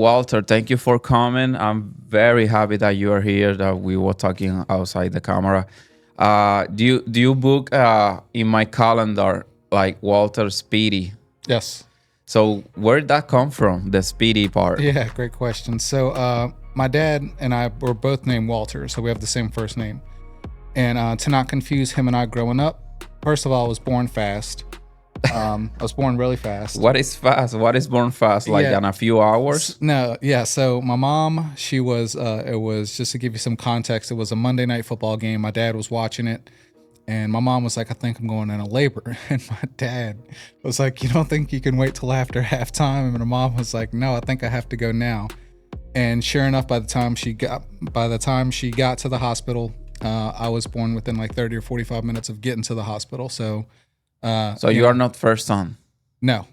Walter, thank you for coming. I'm very happy that you are here. That we were talking outside the camera. Do you book in my calendar like Walter Speedy? Yes. So where did that come from? The Speedy part. Yeah, great question. So, my dad and I were both named Walter, so we have the same first name. And to not confuse him and I growing up, first of all, I was born fast. I was born really fast. What is fast? What is born fast? Like Yeah. in a few hours? No, yeah. So my mom, she was. It was just to give you some context. It was a Monday night football game. My dad was watching it, and my mom was like, "I think I'm going into labor." And my dad was like, "You don't think you can wait till after halftime?" And my mom was like, "No, I think I have to go now." And sure enough, by the time she got to the hospital, I was born within like 30 or 45 minutes of getting to the hospital. So, So you are not first son. no,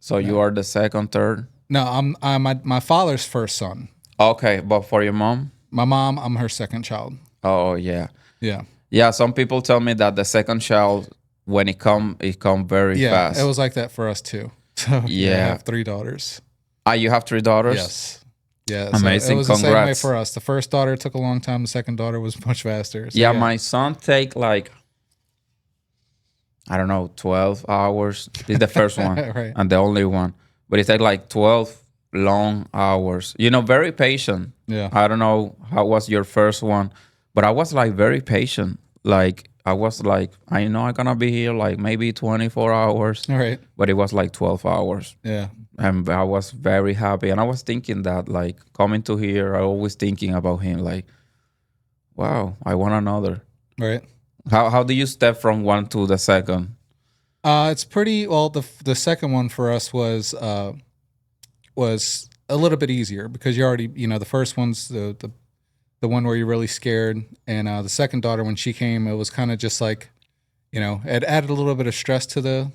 So you no, are the second, third. no. I'm my father's first son. Okay, but for your mom? My mom, I'm her second child. Oh yeah, Yeah, yeah. Some people tell me that the second child, when it come very yeah. It fast. was like that for us too. So yeah, I Yeah. have three daughters. Ah, you have three daughters. Yes. Yeah, so it Amazing. was the same way Congrats. for us. The first daughter took a long time. The second daughter was much faster. So Yeah, yeah, my son take like I don't know 12 hours. This is the first one right. and the only one, but it take like 12 long hours. Very patient. Yeah, I don't know how was your first one, but I was like very patient. Like I was like I know I'm gonna be here like maybe 24 hours, all right. but it was like 12 hours. Yeah, And I was very happy. And I was thinking that, like, coming to here, I always thinking about him, like, wow, I want another. right. How do you step from one to the second? It's pretty well. The second one for us was a little bit easier because you already the first one's the one where you're really scared, and the second daughter when she came, it was kind of just like it added a little bit of stress to the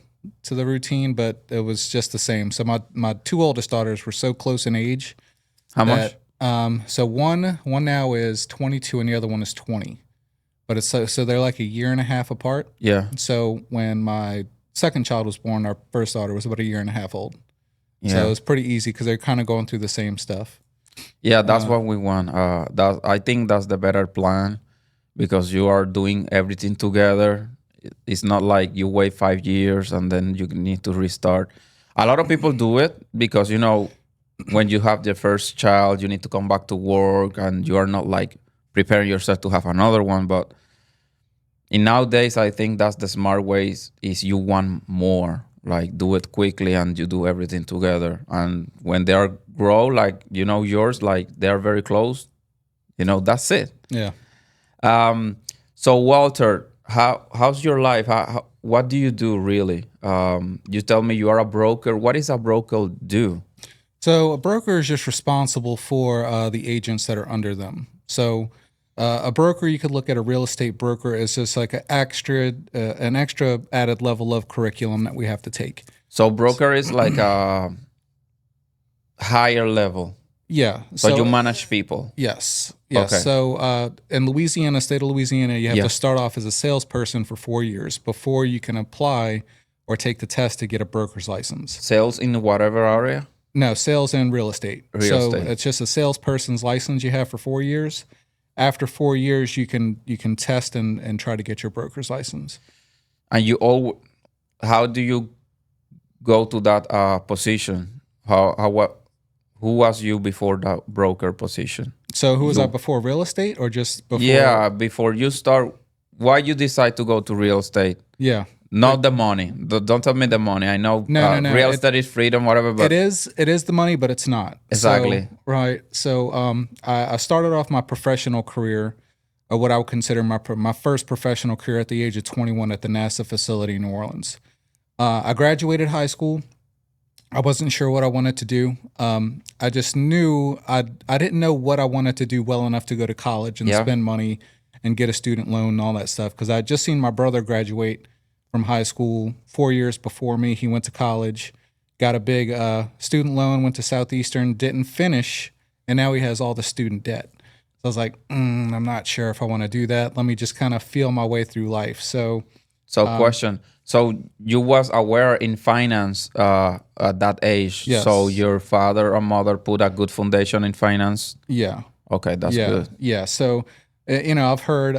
routine, but it was just the same. So my two oldest daughters were so close in age How much? that so one now is 22 and the other one is 20, but it's so they're like a year and a half apart. Yeah, So when my second child was born, our first daughter was about a year and a half old. So it yeah, was pretty easy because they're kind of going through the same stuff. yeah. That's what we want. That I think that's the better plan because you are doing everything together. It's not like you wait 5 years and then you need to restart. A lot of people do it because when you have the first child, you need to come back to work and you are not like preparing yourself to have another one. But in nowadays, I think that's the smart ways is you want more, like do it quickly and you do everything together. And when they are grow, like yours, like they are very close. That's it. Yeah. Um, so Walter, how's your life? What do you do really? You tell me you are a broker. What is a broker do? So a broker is just responsible for the agents that are under them. So a broker, you could look at a real estate broker as just like an extra added level of curriculum that we have to take. So broker is like a higher level. Yeah. So you manage people. Yes. Yes. Okay. So in Louisiana, state of Louisiana, you have Yeah. to start off as a salesperson for 4 years before you can apply or take the test to get a broker's license. Sales in whatever area. No, sales and real estate. Real So estate. it's just a salesperson's license you have for 4 years. After 4 years, you can test and try to get your broker's license. And how do you go to that position? What? Who was you before that broker position? So who was I You. before real estate or just before? Yeah, before you start, why you decide to go to real estate? Yeah. Not the money. Don't tell me the money. I know No, no. real estate is freedom, whatever. But It is the money, but it's not. exactly. So, right. So I started off my professional career, or what I would consider my first professional career at the age of 21 at the NASA facility in New Orleans. I graduated high school. I wasn't sure what I wanted to do. I just knew I didn't know what I wanted to do well enough to go to college and Yeah. spend money and get a student loan and all that stuff because I had just seen my brother graduate from high school 4 years before me. He went to college, got a big student loan, went to Southeastern, didn't finish, and now he has all the student debt. So I was like, I'm not sure if I want to do that. Let me just kind of feel my way through life. So So question. So you was aware in finance at that age. So Yes. your father or mother put a good foundation in finance. Yeah. Okay, that's Yeah. good. Yeah. So, I've heard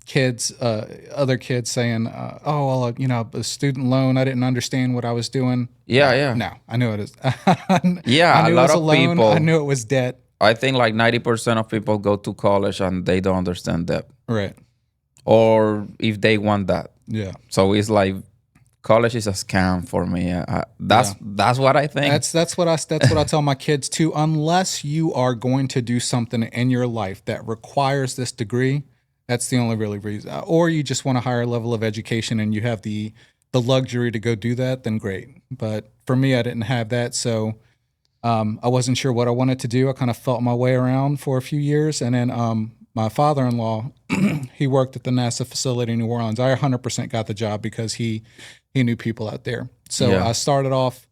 kids, other kids saying, "Oh, well, a student loan. I didn't understand what I was doing." Yeah, No, yeah. no, I knew it is. I Yeah, a knew it lot was a of loan. I people, knew it was debt. I think like 90% of people go to college and they don't understand that. Right. Or if they want that. Yeah. So it's like college is a scam for me. Yeah. That's what I think. That's what I tell my kids too. Unless you are going to do something in your life that requires this degree, that's the only really reason. Or you just want a higher level of education and you have the luxury to go do that, then great. But for me, I didn't have that, so I wasn't sure what I wanted to do. I kind of felt my way around for a few years, and then my father-in-law, he worked at the NASA facility in New Orleans. I 100% got the job because he knew people out there. So Yeah. I started off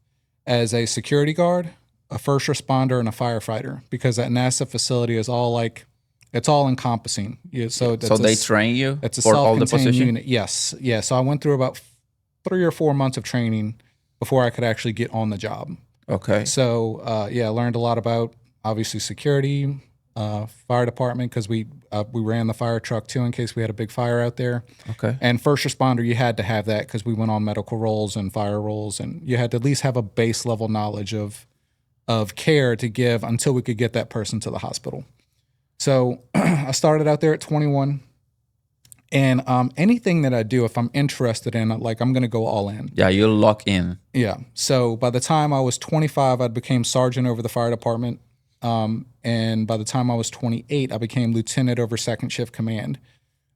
as a security guard, a first responder, and a firefighter because that NASA facility is all like it's all encompassing. Yeah, so So that's they train you it's a for all the self-contained position? unit. Yes, yeah. So I went through about 3 or 4 months of training before I could actually get on the job. Okay. So yeah, I learned a lot about obviously security, fire department because we ran the fire truck too in case we had a big fire out there. Okay. And first responder, you had to have that because we went on medical roles and fire roles, and you had to at least have a base level knowledge of care to give until we could get that person to the hospital. So I started out there at 21, and anything that I do, if I'm interested in, like I'm going to go all in. Yeah, you lock in. Yeah. So by the time I was 25, I became sergeant over the fire department. And by the time I was 28, I became lieutenant over second shift command,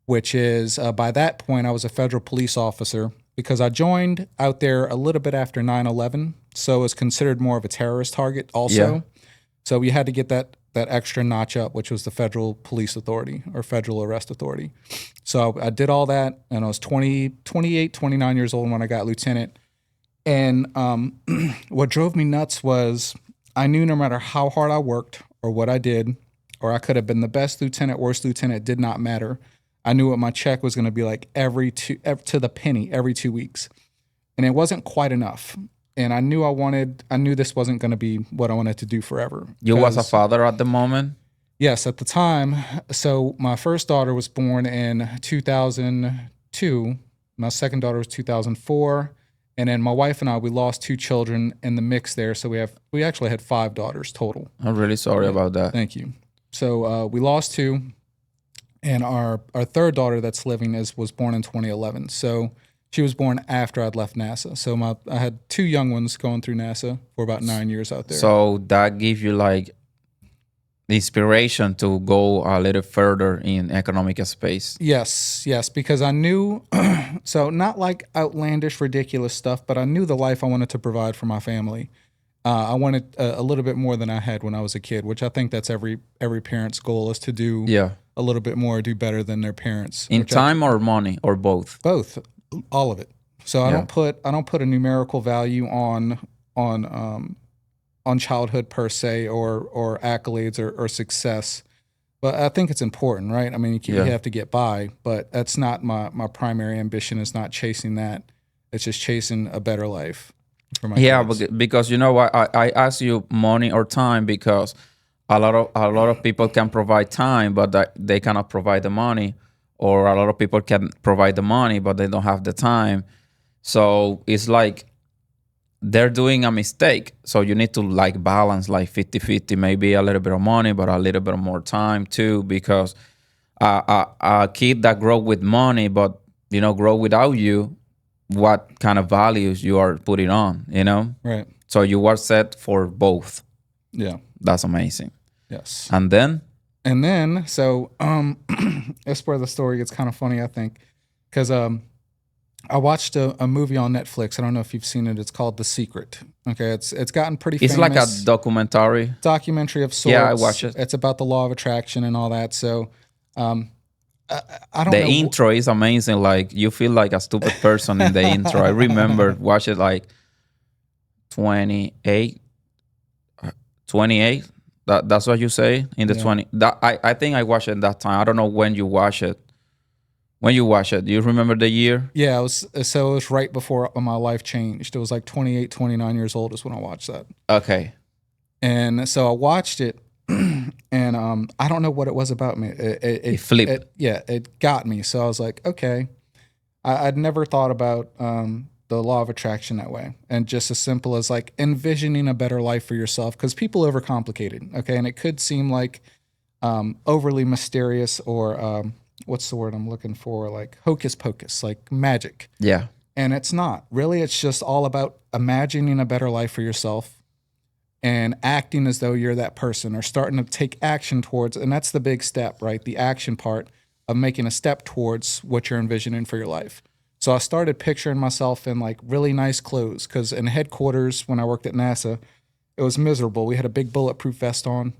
which is by that point, I was a federal police officer because I joined out there a little bit after 9/11. So it was considered more of a terrorist target also. Yeah. So we had to get that extra notch up, which was the federal police authority or federal arrest authority. So I did all that, and I was 28, 29 years old when I got lieutenant. And what drove me nuts was I knew no matter how hard I worked or what I did, or I could have been the best lieutenant, worst lieutenant, it did not matter. I knew what my check was going to be like to the penny every 2 weeks. And it wasn't quite enough. And I knew this wasn't going to be what I wanted to do forever. You was a father at the moment? Yes, at the time. So my first daughter was born in 2002. My second daughter was 2004. And then my wife and I, we lost 2 children in the mix there. So we actually had 5 daughters total. I'm really sorry about that. Thank you. So we lost 2. And our third daughter that's living was born in 2011. So she was born after I'd left NASA. So I had 2 young ones going through NASA for about 9 years out there. So that gives you like the inspiration to go a little further in economic space. Yes, because I knew, so not like outlandish, ridiculous stuff, but I knew the life I wanted to provide for my family. I wanted a little bit more than I had when I was a kid, which I think that's every parent's goal is to do a little bit more, do better than their parents. In time or money or both? Both, all of it. So I don't put a numerical value on childhood per se or accolades or success. But I think it's important, right? I mean, you have to get by, but that's not my primary ambition is not chasing that. It's just chasing a better life for my kids. Because you know what, I ask you money or time because a lot of people can provide time, but they cannot provide the money, or a lot of people can provide the money, but they don't have the time. So it's like they're doing a mistake. So you need to like balance like 50-50, maybe a little bit of money, but a little bit more time too, because a kid that grow with money, but grow without you, what kind of values you are putting on, Right. So you are set for both. Yeah. That's amazing. Yes. And then, so that's where the story gets kind of funny, I think, because I watched a movie on Netflix. I don't know if you've seen it. It's called The Secret. Okay, it's gotten pretty famous. It's like a documentary of sorts. Yeah, I watched it. It's about the law of attraction and all that. So I don't know. The intro is amazing. Like you feel like a stupid person in the intro. I remember watch it like 28. That's what you say in the 20. That I think I watched it that time. I don't know when you watch it. When you watch it, do you remember the year? Yeah, it was right before my life changed. It was like 28, 29 years old is when I watched that. Okay. And so I watched it, and I don't know what it was about me. It flipped. It got me. So I was like, okay. I'd never thought about the law of attraction that way, and just as simple as like envisioning a better life for yourself. Because people overcomplicate it, okay, and it could seem like overly mysterious or what's the word I'm looking for? Like hocus pocus, like magic. Yeah. And it's not really. It's just all about imagining a better life for yourself and acting as though you're that person, or starting to take action towards. And that's the big step, right? The action part of making a step towards what you're envisioning for your life. So I started picturing myself in like really nice clothes, because in headquarters when I worked at NASA, it was miserable. We had a big bulletproof vest on,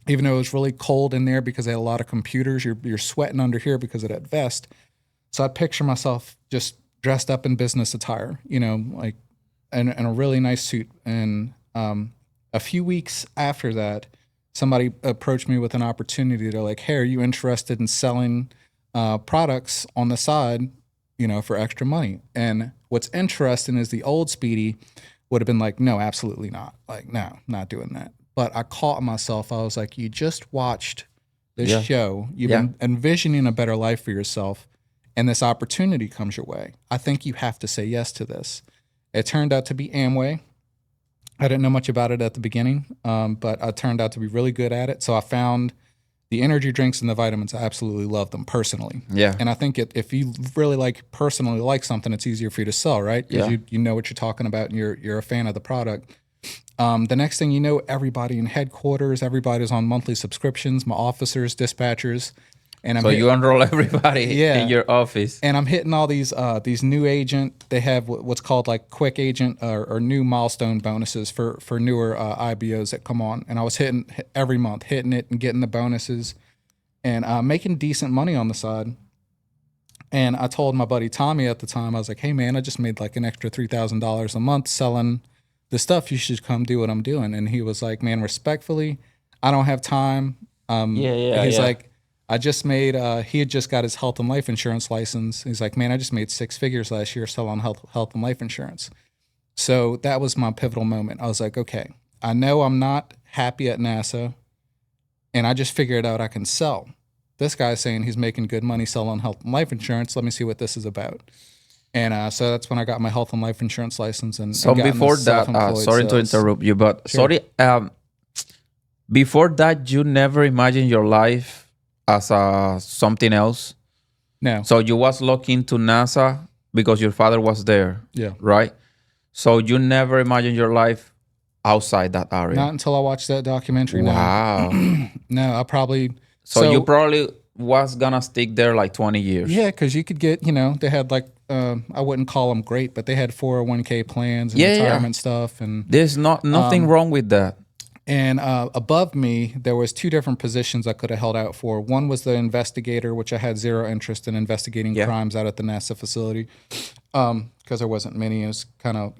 even though it was really cold in there because they had a lot of computers. You're sweating under here because of that vest. So I picture myself just dressed up in business attire, like in a really nice suit. And a few weeks after that, somebody approached me with an opportunity. They're like, hey, are you interested in selling products on the side, for extra money? And what's interesting is the old Speedy would have been like, no, absolutely not. Like, no, not doing that. But I caught myself. I was like, you just watched this show. You've been envisioning a better life for yourself, and this opportunity comes your way. I think you have to say yes to this. It turned out to be Amway. I didn't know much about it at the beginning, but I turned out to be really good at it. So I found the energy drinks and the vitamins. I absolutely love them personally. Yeah. And I think if you really personally like something, it's easier for you to sell, right? Because you know what you're talking about, and you're a fan of the product. The next thing you know, everybody in headquarters, everybody's on monthly subscriptions, my officers, dispatchers. And so you enroll everybody in your office. And I'm hitting all these new agent. They have what's called like quick agent or new milestone bonuses for newer IBOs that come on. And I was hitting every month, hitting it and getting the bonuses, and making decent money on the side. And I told my buddy Tommy at the time, I was like, hey man, I just made like an extra $3,000 a month selling the stuff. You should come do what I'm doing. And he was like, man, respectfully, I don't have time. He's like, I just made, he had just got his health and life insurance license. He's like, man, I just made 6 figures last year selling health and life insurance. So that was my pivotal moment. I was like, okay, I know I'm not happy at NASA, and I just figured out I can sell. This guy's saying he's making good money selling health and life insurance. Let me see what this is about. And so that's when I got my health and life insurance license. And so before that, sorry to interrupt you, but sure. Before that, you never imagined your life as something else? No. So you was looking to NASA because your father was there, right? So you never imagined your life outside that area? Not until I watched that documentary. Wow. No, I probably... So you probably was gonna stick there like 20 years. Yeah, because you could get, they had like, I wouldn't call them great, but they had 401k plans and retirement stuff. And there's nothing wrong with that. And above me, there was 2 different positions I could have held out for. One was the investigator, which I had zero interest in investigating crimes out at the NASA facility, because there wasn't many. It was kind of,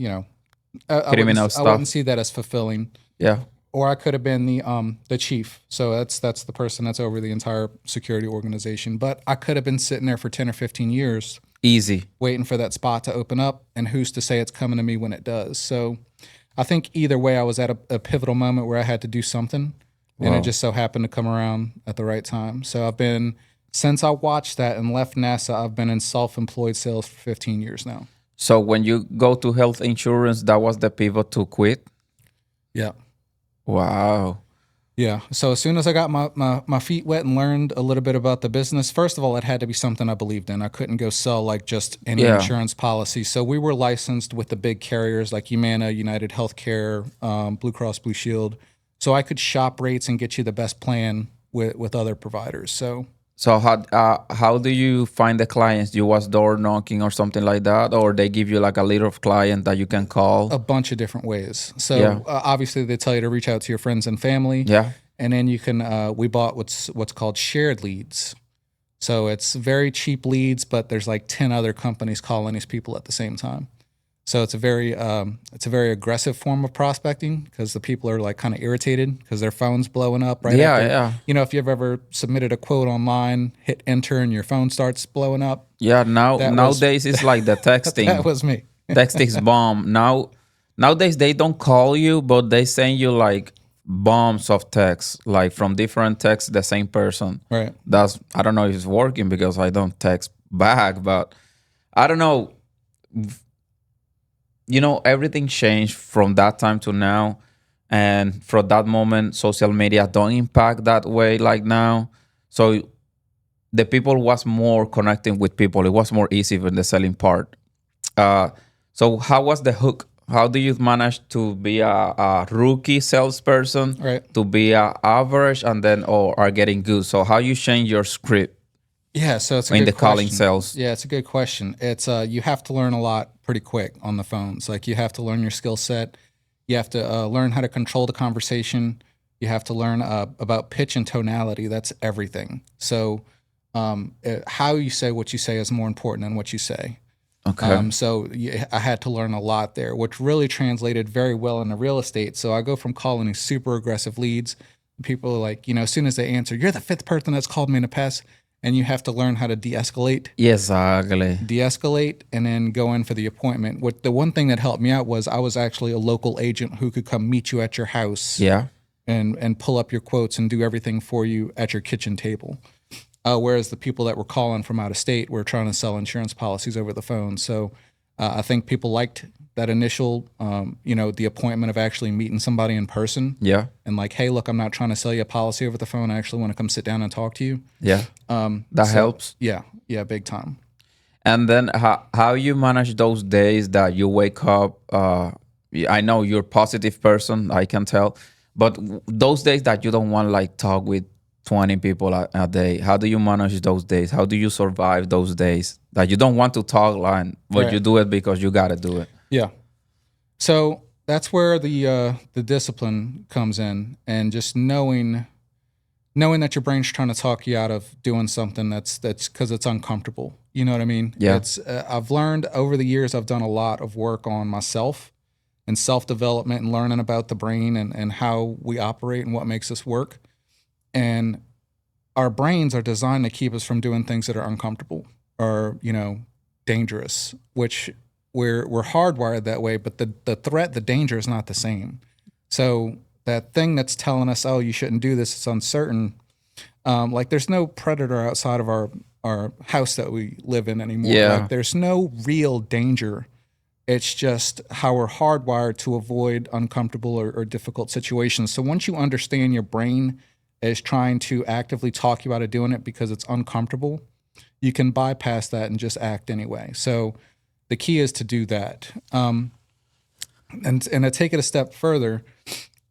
criminal stuff. I wouldn't see that as fulfilling. Yeah. Or I could have been the chief. So that's the person that's over the entire security organization. But I could have been sitting there for 10 or 15 years. Easy. Waiting for that spot to open up, and who's to say it's coming to me when it does. So I think either way, I was at a pivotal moment where I had to do something, and it just so happened to come around at the right time. So since I watched that and left NASA, I've been in self-employed sales for 15 years now. So when you go to health insurance, that was the pivot to quit? Yeah. Wow. Yeah. So as soon as I got my feet wet and learned a little bit about the business, first of all, it had to be something I believed in. I couldn't go sell like just any insurance policy. So we were licensed with the big carriers like Humana, United Healthcare, Blue Cross Blue Shield. So I could shop rates and get you the best plan with other providers. So how do you find the clients? You was door knocking or something like that, or they give you like a list of client that you can call? A bunch of different ways. So obviously they tell you to reach out to your friends and family. Yeah. And then you can, we bought what's called shared leads. So it's very cheap leads, but there's like 10 other companies calling these people at the same time. So it's a very aggressive form of prospecting because the people are like kind of irritated because their phone's blowing up right Yeah, after. yeah. You know, if you've ever submitted a quote online, hit enter, and your phone starts blowing up, Yeah, that was nowadays it's like the that texting. was me. Texting is bomb. Nowadays they don't call you, but they send you like bombs of text, like from different texts, the same person. Right. That's I don't know if it's working because I don't text back, but I don't know. Everything changed from that time to now, and from that moment, social media don't impact that way like now. So the people was more connecting with people. It was more easy than the selling part. Uh, so how was the hook? How do you manage to be a rookie salesperson Right. to be a average and then or are getting good? So how you change your script Yeah, so it's a in good the calling question. sales? Yeah, it's a good question. It's you have to learn a lot pretty quick on the phones. Like you have to learn your skill set. You have to learn how to control the conversation. You have to learn about pitch and tonality. That's everything. So how you say what you say is more important than what you say. Okay. So I had to learn a lot there, which really translated very well into real estate. So I go from calling these super aggressive leads. People are like, as soon as they answer, you're the fifth person that's called me in the past, and you have to learn how to Exactly. de-escalate, and then go in for the appointment. What the one thing that helped me out was I was actually a local agent who could come meet you at your house Yeah. and pull up your quotes and do everything for you at your kitchen table. Whereas the people that were calling from out of state were trying to sell insurance policies over the phone. So I think people liked that initial, the appointment of actually meeting somebody in person Yeah. and like, hey, look, I'm not trying to sell you a policy over the phone. I actually want to come sit down and talk to you. Yeah. That So helps. yeah, big time. And then how you manage those days that you wake up? I know you're a positive person, I can tell, but those days that you don't want like talk with 20 people a day, how do you manage those days? How do you survive those days that you don't want to talk line, but you Right. do it because you got to do it? Yeah. So that's where the discipline comes in, and just knowing that your brain's trying to talk you out of doing something that's because it's uncomfortable. You know what I mean? Yeah. It's I've learned over the years. I've done a lot of work on myself and self development and learning about the brain and how we operate and what makes us work. And our brains are designed to keep us from doing things that are uncomfortable or dangerous, which we're hardwired that way. But the threat, the danger is not the same. So that thing that's telling us, oh, you shouldn't do this, it's uncertain. Like there's no predator outside of our house that we live in anymore. Yeah. Like there's no real danger. It's just how we're hardwired to avoid uncomfortable or difficult situations. So once you understand your brain is trying to actively talk you out of doing it because it's uncomfortable, you can bypass that and just act anyway. So the key is to do that. And to take it a step further,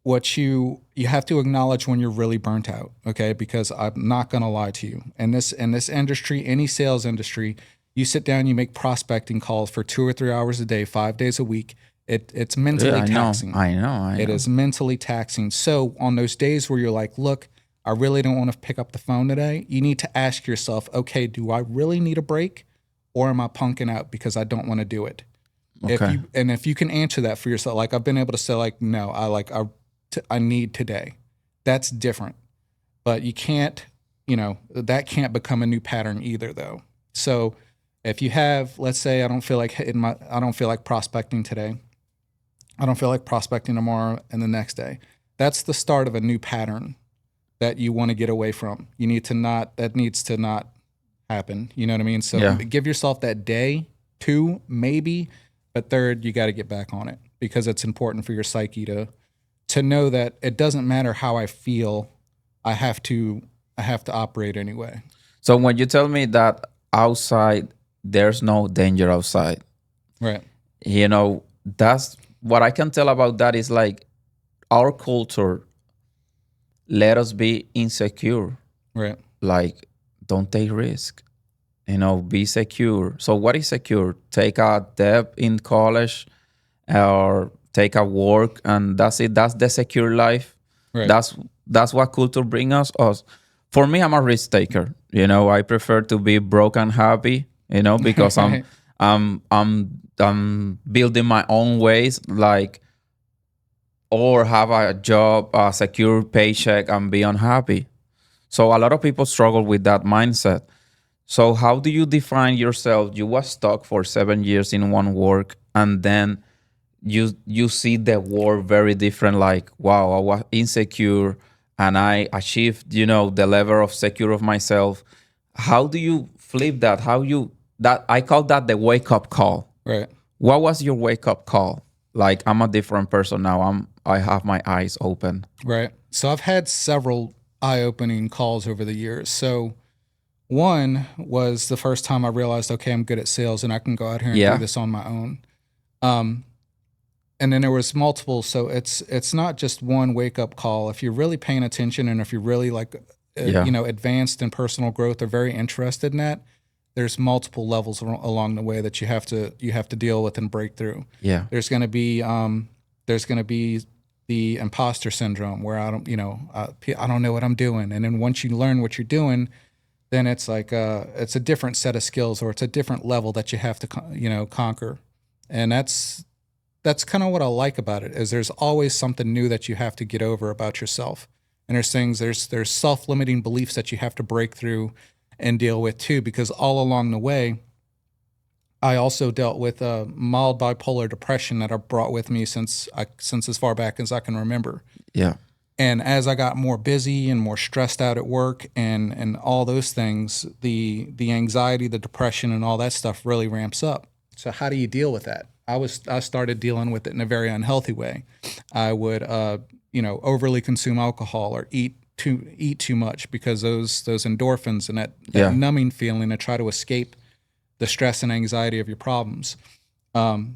what you have to acknowledge when you're really burnt out, okay? Because I'm not gonna lie to you. In this industry, any sales industry, you sit down, you make prospecting calls for 2 or 3 hours a day, 5 days a week. It's Yeah, mentally I know. taxing. I know. I It know. is mentally taxing. So on those days where you're like, look, I really don't want to pick up the phone today, you need to ask yourself, okay, do I really need a break, or am I punking out because I don't want to do it? Okay. If you can answer that for yourself, like I've been able to say, like, no, I need today. That's different, but you can't, that can't become a new pattern either, though. So if you have, let's say, I don't feel like prospecting today. I don't feel like prospecting tomorrow and the next day. That's the start of a new pattern that you want to get away from. That needs to not happen. You know what I mean? So Yeah. give yourself that day, 2, maybe, but 3rd, you got to get back on it because it's important for your psyche to know that it doesn't matter how I feel. I have to operate anyway. So when you tell me that outside there's no danger outside, Right. that's what I can tell about that is like our culture let us be insecure. Right. Like, don't take risk. Be secure. So what is secure? Take a debt in college or take a work and that's it. That's the secure life. Right. That's what culture bring us. For me, I'm a risk taker. I prefer to be broke and happy, because Right. I'm building my own ways, like, or have a job, a secure paycheck, and be unhappy. So a lot of people struggle with that mindset. So how do you define yourself? You was stuck for 7 years in one work, and then you see the world very different. Like, wow, I was insecure, and I achieved, the level of secure of myself. How do you flip that? How you that I call that the wake up call. Right. What was your wake up call? Like, I'm a different person now. I have my eyes open. Right. So I've had several eye-opening calls over the years. So one was the first time I realized, okay, I'm good at sales and I can go out here and do Yeah, this on my own. Um, and then there was multiple. So it's not just one wake up call. If you're really paying attention and if you're really like, yeah, advanced in personal growth or very interested in that, there's multiple levels along the way that you have to deal with and break through. yeah, There's going to be the imposter syndrome where I don't know what I'm doing, and then once you learn what you're doing, then it's like it's a different set of skills or it's a different level that you have to conquer, and that's kind of what I like about it is there's always something new that you have to get over about yourself, and there's self-limiting beliefs that you have to break through and deal with too, because all along the way I also dealt with mild bipolar depression that I brought with me since as far back as I can remember. yeah, And as I got more busy and more stressed out at work and all those things, the anxiety, the depression, and all that stuff really ramps up. So how do you deal with that? I started dealing with it in a very unhealthy way. I would overly consume alcohol or eat too much because those endorphins and that yeah. numbing feeling to try to escape the stress and anxiety of your problems.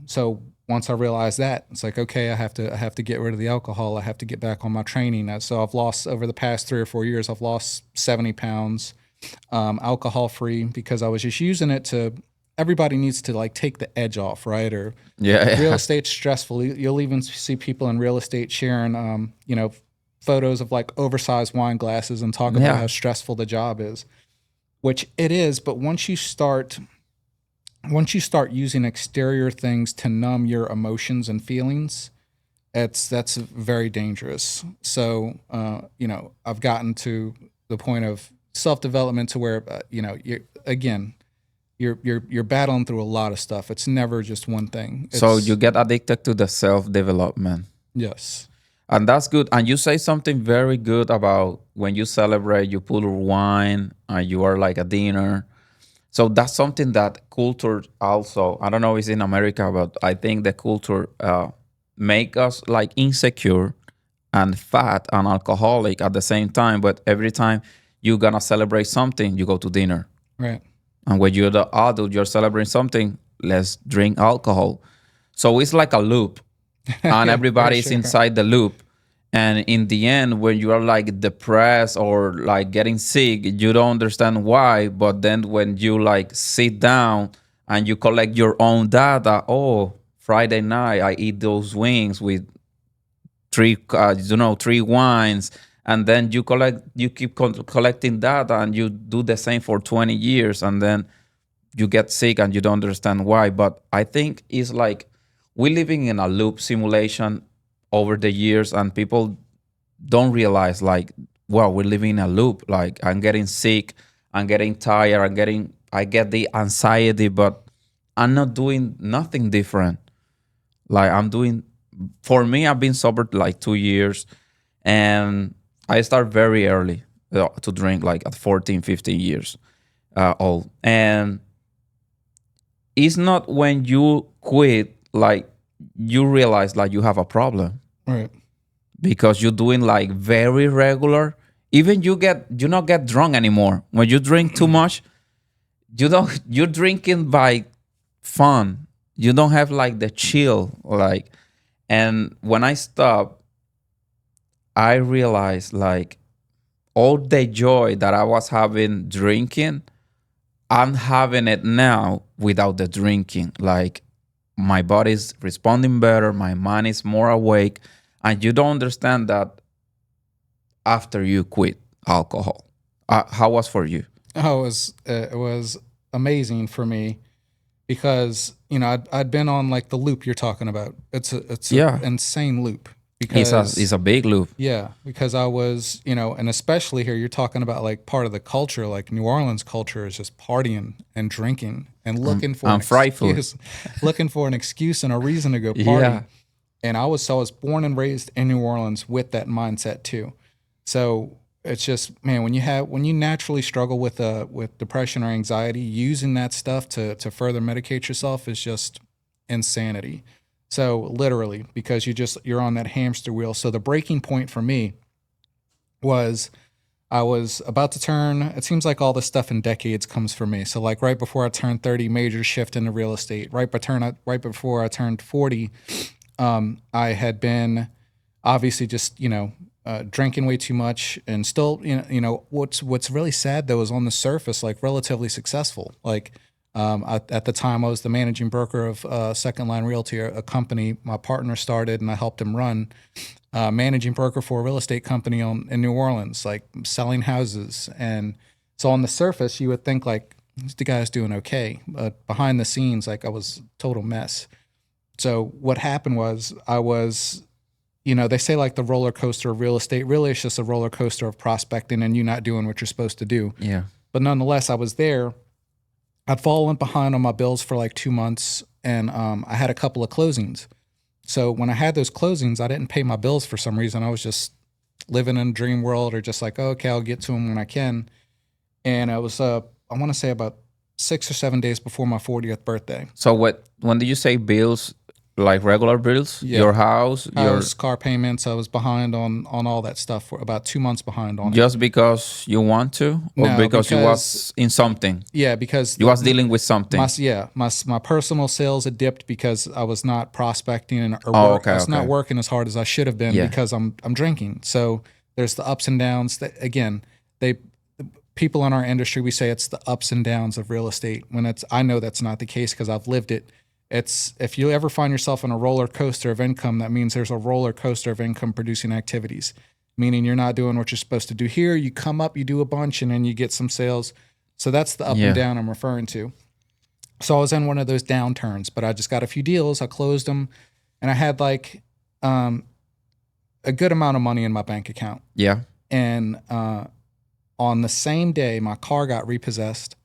So once I realized that, it's like, okay, I have to get rid of the alcohol. I have to get back on my training. So I've lost over the past 3 or 4 years. I've lost 70 pounds, alcohol free, because I was just using it to. Everybody needs to like take the edge off, right? Or Yeah, real yeah, estate's stressful. You'll even see people in real estate sharing, photos of like oversized wine glasses and talk about yeah. how stressful the job is, which it is. But once you start using exterior things to numb your emotions and feelings, that's very dangerous. So, I've gotten to the point of self development to where you're battling through a lot of stuff. It's never just one thing. So you It's get addicted to the self development. yes, And that's good. And you say something very good about when you celebrate, you pull wine and you are like a dinner. So that's something that culture also, I don't know if it's in America, but I think the culture make us like insecure and fat and alcoholic at the same time. But every time you're gonna celebrate something, you go to dinner. right. And when you're the adult, you're celebrating something, let's drink alcohol. So it's like a loop, and Yeah, for everybody's sure. inside the loop. And in the end, when you are like depressed or like getting sick, you don't understand why. But then when you like sit down and you collect your own data, oh, Friday night I eat those wings with three wines, and then you keep collecting data, and you do the same for 20 years, and then you get sick and you don't understand why. But I think it's like we're living in a loop simulation over the years, and people don't realize like, well, we're living in a loop. Like, I'm getting sick, I'm getting tired, I get the anxiety, but I'm not doing nothing different. Like, I'm doing, for me, I've been sober like 2 years, and I start very early to drink, like at 14, 15 years old. And it's not when you quit, like, you realize like you have a problem, Right. because you're doing like very regular. Even you not get drunk anymore. When you drink too much, you're drinking by fun. You don't have like the chill, like. And when I stopped, I realized like all the joy that I was having drinking, I'm having it now without the drinking. Like, my body's responding better, my mind is more awake, and you don't understand that after you quit alcohol. How was for you? Oh, it was amazing for me. because I'd been on like the loop you're talking about. It's a Yeah, insane loop it's because a big loop. yeah, because I was, and especially here, you're talking about like part of the culture, like New Orleans culture is just partying and drinking and looking for an And fried food. excuse, looking for an excuse and a reason to go party. Yeah, And I was born and raised in New Orleans with that mindset too. So it's just, man, when you naturally struggle with depression or anxiety, using that stuff to further medicate yourself is just insanity. So literally, because you're on that hamster wheel. So the breaking point for me was I was about to turn. It seems like all this stuff in decades comes for me. So like right before I turned 30, major shift into real estate. Right before I turned 40, I had been obviously just drinking way too much, and still what's really sad though is on the surface like relatively successful. Like at the time I was the managing broker of Second Line Realty, a company my partner started and I helped him run. Managing broker for a real estate company in New Orleans, like selling houses. And so on the surface, you would think like the guy's doing okay, but behind the scenes, like I was a total mess. So what happened was I was, they say like the roller coaster of real estate. Really, it's just a roller coaster of prospecting and you not doing what you're supposed to do. yeah. But nonetheless, I was there. I'd fallen behind on my bills for like 2 months, and I had a couple of closings. So when I had those closings, I didn't pay my bills for some reason. I was just living in a dream world, or just like, oh, okay, I'll get to them when I can. And I was, I want to say about 6 or 7 days before my 40th birthday. So what? When did you say bills? Like regular bills? Yeah. Your house, your House, car payments. I was behind on all that stuff, for about 2 months behind on it. just because you want to, or No, because you because was in something? yeah, because You was dealing with my something. yeah my personal sales had dipped because I was not prospecting or Oh, work. I okay, was not okay. working as hard as I should have been Yeah, because I'm drinking. So there's the ups and downs. That again, they people in our industry, we say it's the ups and downs of real estate. When it's I know that's not the case because I've lived it. It's if you ever find yourself in a roller coaster of income, that means there's a roller coaster of income producing activities, meaning you're not doing what you're supposed to do here. You come up, you do a bunch, and then you get some sales. So that's the up and yeah, down I'm referring to. So I was in one of those downturns, but I just got a few deals. I closed them, and I had like um, a good amount of money in my bank account. yeah. And on the same day, my car got repossessed,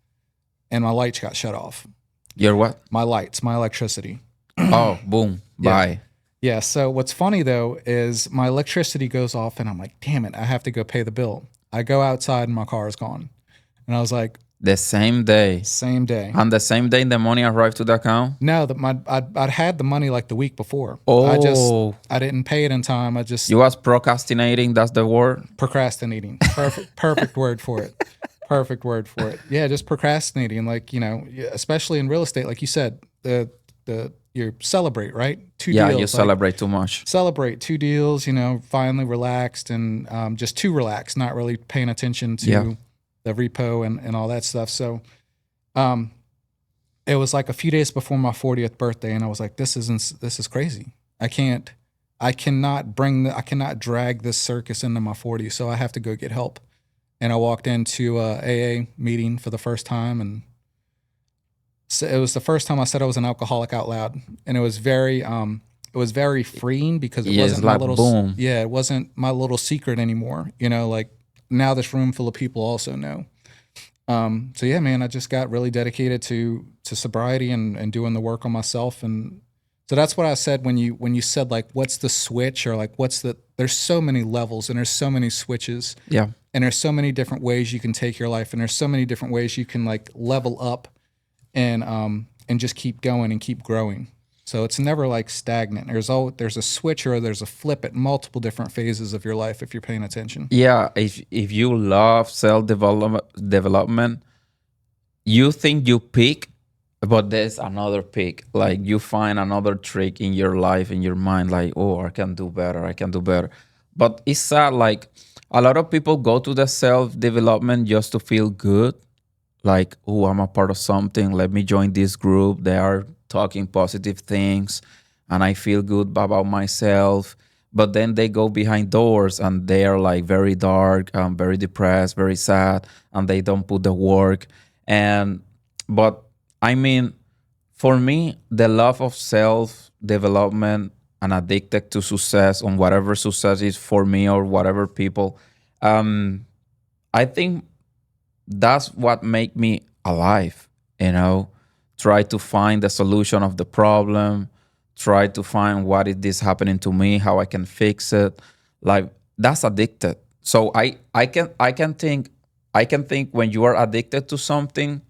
and my lights got shut off. Your what? My lights, my electricity. Oh, boom. Yeah. Bye. Yeah. So what's funny though is my electricity goes off, and I'm like, damn it, I have to go pay the bill. I go outside, and my car is gone. And I was like, The same day. same day. And the same day the money arrived to the account? No, I'd had the money like the week before. Oh, I didn't pay it in time. I just you was procrastinating. That's the word. procrastinating. Perfect word for it. Perfect word for it. Yeah, just procrastinating. Like especially in real estate, like you said, the you celebrate, right? Two Yeah, deals. you Like, celebrate too much. celebrate 2 deals. Finally relaxed and just too relaxed, not really paying attention to Yeah. the repo and all that stuff. So um, it was like a few days before my 40th birthday, and I was like, this is crazy. I cannot drag this circus into my 40s, so I have to go get help. And I walked into a AA meeting for the first time, and so it was the first time I said I was an alcoholic out loud, and it was very freeing because it Yeah, it's wasn't my like little boom. yeah, it wasn't my little secret anymore. Like now this room full of people also know. So yeah, man, I just got really dedicated to sobriety and doing the work on myself. And so that's what I said when you said like what's the switch, or like there's so many levels and there's so many switches, Yeah. and there's so many different ways you can take your life, and there's so many different ways you can like level up and just keep going and keep growing. So it's never like stagnant. There's a switch or there's a flip at multiple different phases of your life if you're paying attention. Yeah. If you love development, you think you peak, but there's another peak. Like you find another trick in your life, in your mind, like, oh, I can do better, I can do better. But it's sad, like a lot of people go to the self-development just to feel good. Like, oh, I'm a part of something. Let me join this group. They are talking positive things and I feel good about myself. But then they go behind doors and they are like very dark, very depressed, very sad, and they don't put the work. And but I mean, For me, the love of self development and addicted to success on whatever success is for me or whatever people, um, I think that's what make me alive. You know, try to find the solution of the problem, try to find what is this happening to me, how I can fix it. Like that's addicted. So I can think when you are addicted to something,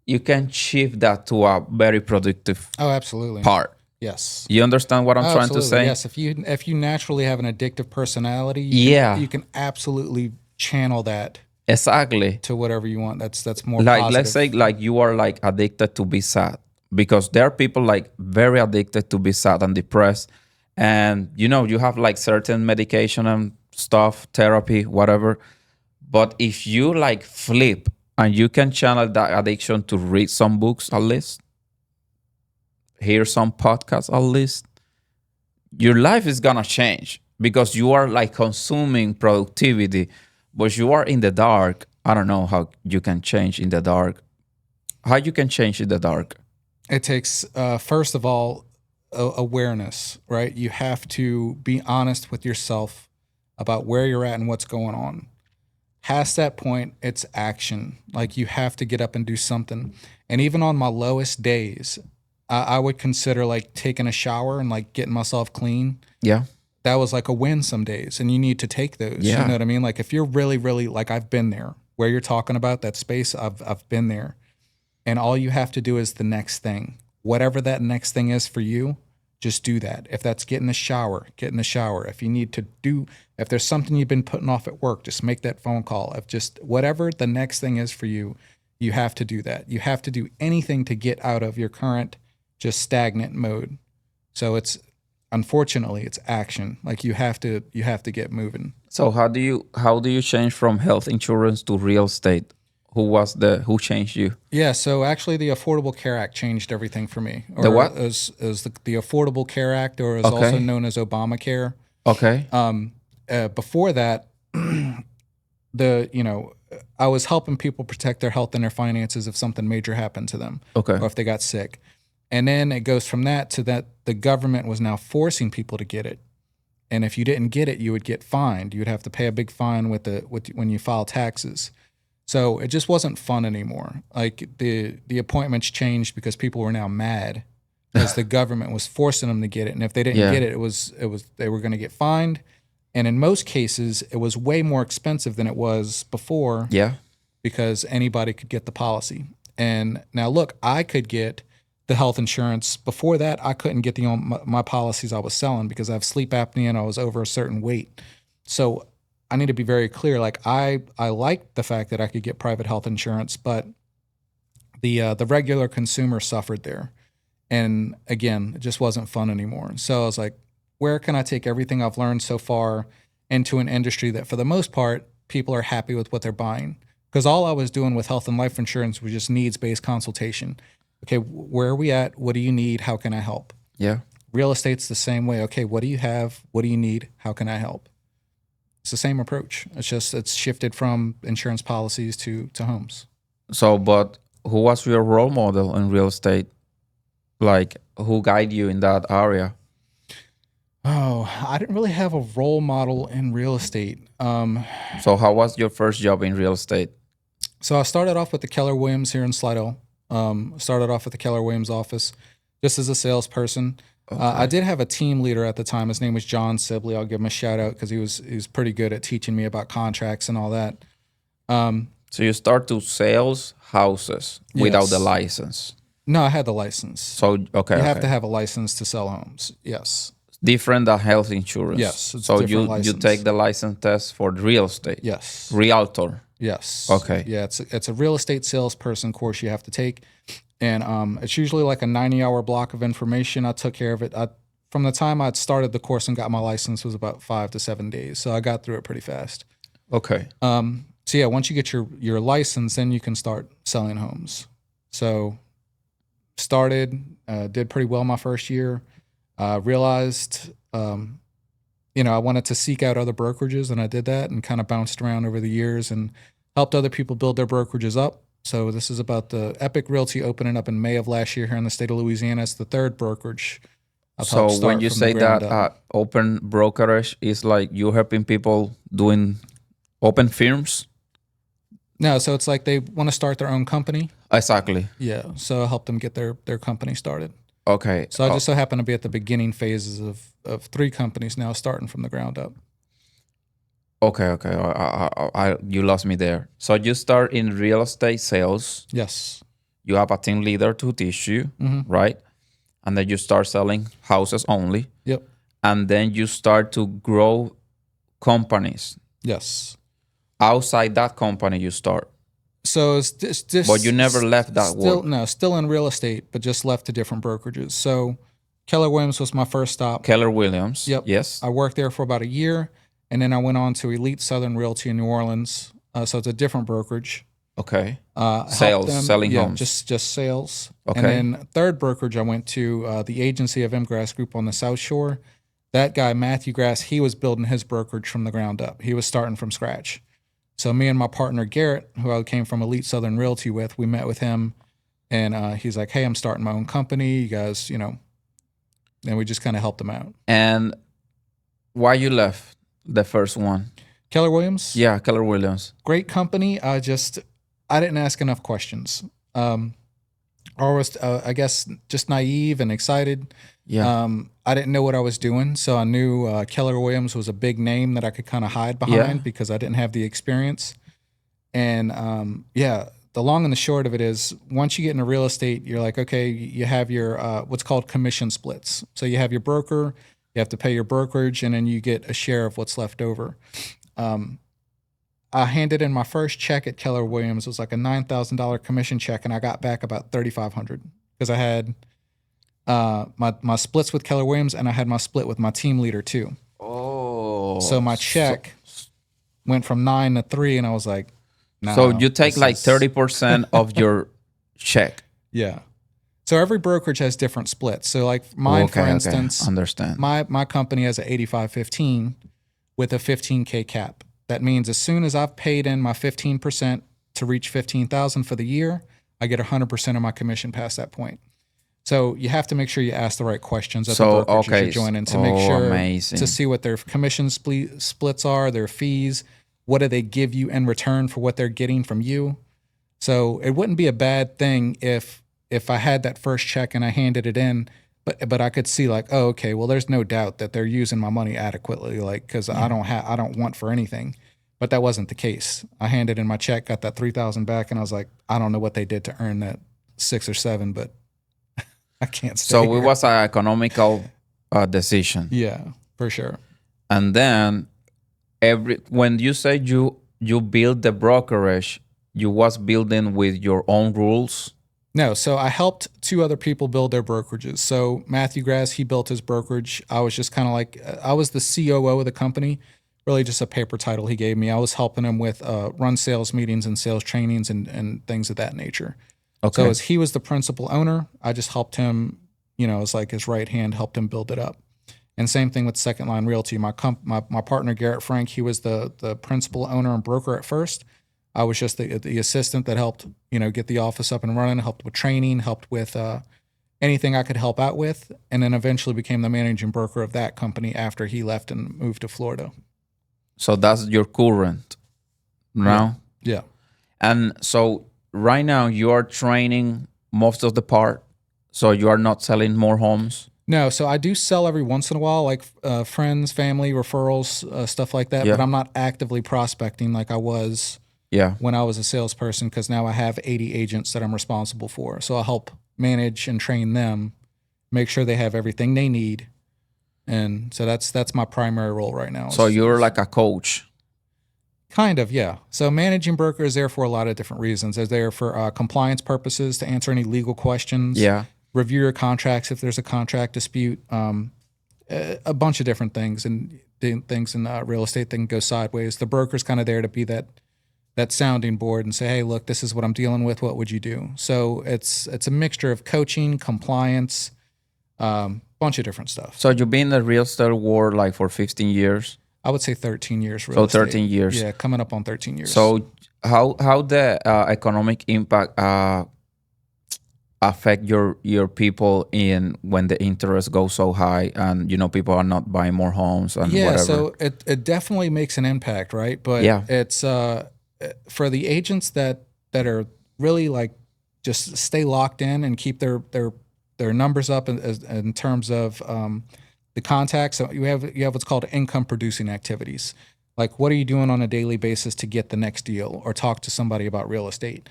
you can shift that to a very productive Oh, absolutely. part. Yes. You understand what I'm Oh, trying to absolutely. say? Yes. If you naturally have an addictive personality, Yeah, you can absolutely channel that exactly. to whatever you want. That's more Like let's say positive. like you are like addicted to be sad, because there are people like very addicted to be sad and depressed, and you have like certain medication and stuff, therapy, whatever. But if you like flip and you can channel that addiction to read some books at least, hear some podcasts at least, your life is gonna change because you are like consuming productivity, but you are in the dark. I don't know how you can change in the dark. How you can change in the dark? It takes, first of all, awareness, right? You have to be honest with yourself about where you're at and what's going on. Past that point, it's action. Like you have to get up and do something. And even on my lowest days, I would consider like taking a shower and like getting myself clean. Yeah, That was like a win some days. And you need to take those. You know yeah, what I mean? Like if you're really, really like I've been there where you're talking about that space, I've been there. And all you have to do is the next thing. Whatever that next thing is for you, just do that. If that's get in the shower, get in the shower. If you need to do, if there's something you've been putting off at work, just make that phone call. If just whatever the next thing is for you, you have to do that. You have to do anything to get out of your current just stagnant mode. So it's unfortunately it's action. Like you have to get moving. so how do you change from health insurance to real estate? Who changed you? Yeah, so actually, the Affordable Care Act changed everything for me, The or what? as the Affordable Care Act, or is also Okay, known as Obamacare. okay, Before that, the I was helping people protect their health and their finances if something major happened to them, okay. or if they got sick, and then it goes from that to that the government was now forcing people to get it, and if you didn't get it, you would get fined. You would have to pay a big fine with when you file taxes. So it just wasn't fun anymore. Like the appointments changed because people were now mad because the government was forcing them to get it, and if they didn't Yeah, get it, it was they were going to get fined. And in most cases, it was way more expensive than it was before yeah, because anybody could get the policy. And now look, I could get the health insurance. Before that, I couldn't get my policies I was selling because I have sleep apnea and I was over a certain weight. So I need to be very clear. Like I like the fact that I could get private health insurance, but the regular consumer suffered there. And again, it just wasn't fun anymore. So I was like, where can I take everything I've learned so far into an industry that, for the most part, people are happy with what they're buying? Because all I was doing with health and life insurance was just needs based consultation. Okay, where are we at? What do you need? How can I help? yeah. Real estate's the same way. Okay, what do you have? What do you need? How can I help? It's the same approach. It's just it's shifted from insurance policies to homes. So, but who was your role model in real estate? Like, who guide you in that area? Oh, I didn't really have a role model in real estate. So, how was your first job in real estate? So I started off with the Keller Williams here in Slidell. Started off at the Keller Williams office just as a salesperson. I Okay. did have a team leader at the time. His name was John Sibley. I'll give him a shout out because he was pretty good at teaching me about contracts and all that. So you start to sales houses without the Yes. license. No, I had the license. So okay, You have okay. to have a license to sell homes. Yes. Different than health insurance. Yes, it's a So different you license. take the license test for real estate. Yes. Realtor. Yes. Okay. Yeah, it's a real estate salesperson course you have to take, and it's usually like a 90-hour block of information. I took care of it. From the time I'd started the course and got my license was about 5 to 7 days, so I got through it pretty fast. Okay. So yeah, once you get your license, then you can start selling homes. So started, did pretty well my first year. Realized, I wanted to seek out other brokerages, and I did that and kind of bounced around over the years and helped other people build their brokerages up. So this is about the Epic Realty opening up in May of last year here in the state of Louisiana. It's the third brokerage I've helped So when start you from the say ground that up. open brokerage is like you helping people doing open firms? No, so it's like they want to start their own company. Exactly. Yeah, so I help them get their company started. Okay. So I just so happen to be at the beginning phases of 3 companies now starting from the ground up. Okay. Okay. You lost me there. So you start in real estate sales. Yes. You have a team leader to teach you, right? And then you start selling houses only. Yep. And then you start to grow companies. Yes. Outside that company, you start. So it's just But you never left that still work. no, still in real estate, but just left to different brokerages. So Keller Williams was my first stop. Keller Williams. Yep. Yes. I worked there for about a year, and then I went on to Elite Southern Realty in New Orleans. So it's a different brokerage. Okay. Helped Sales, them, selling yeah, homes. just sales. Okay. And then third brokerage, I went to the agency of M. Grass Group on the South Shore. That guy, Matthew Grass, he was building his brokerage from the ground up. He was starting from scratch. So me and my partner Garrett, who I came from Elite Southern Realty with, we met with him, and he's like, "Hey, I'm starting my own company. You guys, and we just kind of helped him out." And why you left the first one? Keller Williams, Yeah, Keller Williams. great company. I didn't ask enough questions. I was, I guess, just naive and excited. Yeah. I didn't know what I was doing, so I knew Keller Williams was a big name that I could kind of hide behind because I didn't have the experience. And the long and the short of it is, once you get into real estate, you're like, okay, you have your what's called commission splits. So you have your broker, you have to pay your brokerage, and then you get a share of what's left over. I handed in my first check at Keller Williams. It was like a $9,000 commission check, and I got back about $3,500 because I had my splits with Keller Williams, and I had my split with my team leader too. Oh. So my check went from 9 to 3, and I was like, nah, so you take like 30% of your check. Yeah. So every brokerage has different splits. So like mine, for instance, understand. My company has an 85-15 with a 15K cap. That means as soon as I've paid in my 15% to reach 15,000 for the year, I get 100% of my commission past that point. So you have to make sure you ask the right questions at the brokerage you're joining to make sure to see what their commission splits are, their fees, what do they give you in return for what they're getting from you. So it wouldn't be a bad thing if I had that first check and I handed it in, but I could see like, oh, okay, well, there's no doubt that they're using my money adequately, like, because I don't want for anything. But that wasn't the case. I handed in my check, got that 3,000 back, and I was like, I don't know what they did to earn that 6 or 7, but I can't stay So here. it was an economical decision. Yeah, for sure. And then when you say you build the brokerage, you was building with your own rules. No, so I helped 2 other people build their brokerages. So Matthew Grass, he built his brokerage. I was just kind of like, I was the COO of the company, really just a paper title he gave me. I was helping him with run sales meetings and sales trainings and things of that nature. Okay. So as he was the principal owner, I just helped him, as like his right hand, helped him build it up. And same thing with Second Line Realty. My partner, Garrett Frank, he was the principal owner and broker at first. I was just the assistant that helped, get the office up and running, helped with training, helped with anything I could help out with, and then eventually became the managing broker of that company after he left and moved to Florida. So that's your current now? Yeah. And so right now you are training most of the part, so you are not selling more homes? No, so I do sell every once in a while, like friends, family, referrals, stuff like that, but I'm not actively prospecting like I was when I was a salesperson, because now I have 80 agents that I'm responsible for. So I help manage and train them, make sure they have everything they need. And so that's my primary role right now. So you're like a coach? Kind of, yeah. So managing broker is there for a lot of different reasons. They're there for compliance purposes, to answer any legal questions, review your contracts if there's a contract dispute, a bunch of different things, and things in real estate that can go sideways. The broker's kind of there to be that sounding board and say, hey, look, this is what I'm dealing with. What would you do? So it's a mixture of coaching, compliance, bunch of different stuff. So you've been in the real estate world like for 15 years? I would say 13 years real So estate. 13 years. Yeah, coming up on 13 years. So how the economic impact affect your people in when the interest goes so high and people are not buying more homes and Yeah, whatever. so it definitely makes an impact, right? But Yeah. it's for the agents that are really like just stay locked in and keep their numbers up in terms of the contacts. So you have what's called income producing activities. Like what are you doing on a daily basis to get the next deal or talk to somebody about real estate?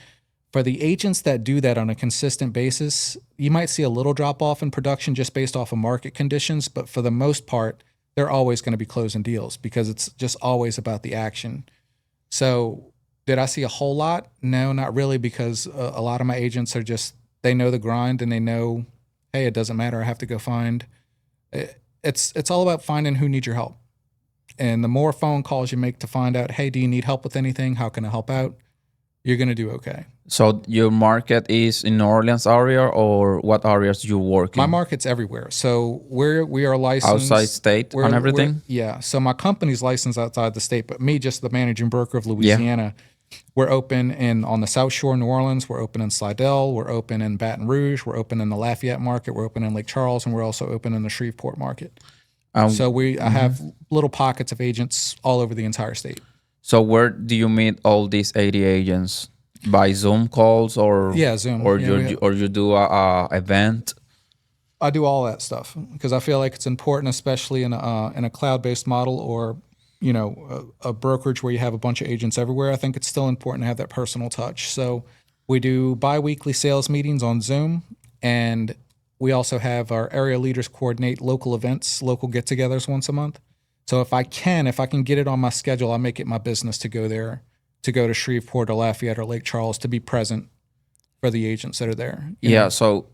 For the agents that do that on a consistent basis, you might see a little drop off in production just based off of market conditions, but for the most part, they're always going to be closing deals because it's just always about the action. So, did I see a whole lot? No, not really, because a lot of my agents are just they know the grind and they know, hey, it doesn't matter. I have to go find. It's all about finding who needs your help, and the more phone calls you make to find out, hey, do you need help with anything? How can I help out? You're gonna do okay. So your market is in New Orleans area, or what areas you work My in? market's everywhere. So we are Outside licensed. state and We're everything? yeah. So my company's licensed outside the state, but me, just the managing broker of Yeah. Louisiana, we're open in on the South Shore, New Orleans. We're open in Slidell. We're open in Baton Rouge. We're open in the Lafayette market. We're open in Lake Charles, and we're also open in the Shreveport market. Um, So I have little pockets of agents all over the entire state. so where do you meet all these 80 agents? By Zoom calls, or Yeah, Zoom. or Yeah, you do a event? I do all that stuff because I feel like it's important, especially in a cloud-based model or a brokerage where you have a bunch of agents everywhere. I think it's still important to have that personal touch. So we do biweekly sales meetings on Zoom, and we also have our area leaders coordinate local events, local get-togethers once a month. So if I can get it on my schedule, I make it my business to go there, to go to Shreveport or Lafayette or Lake Charles to be present for the agents that are there. Yeah. So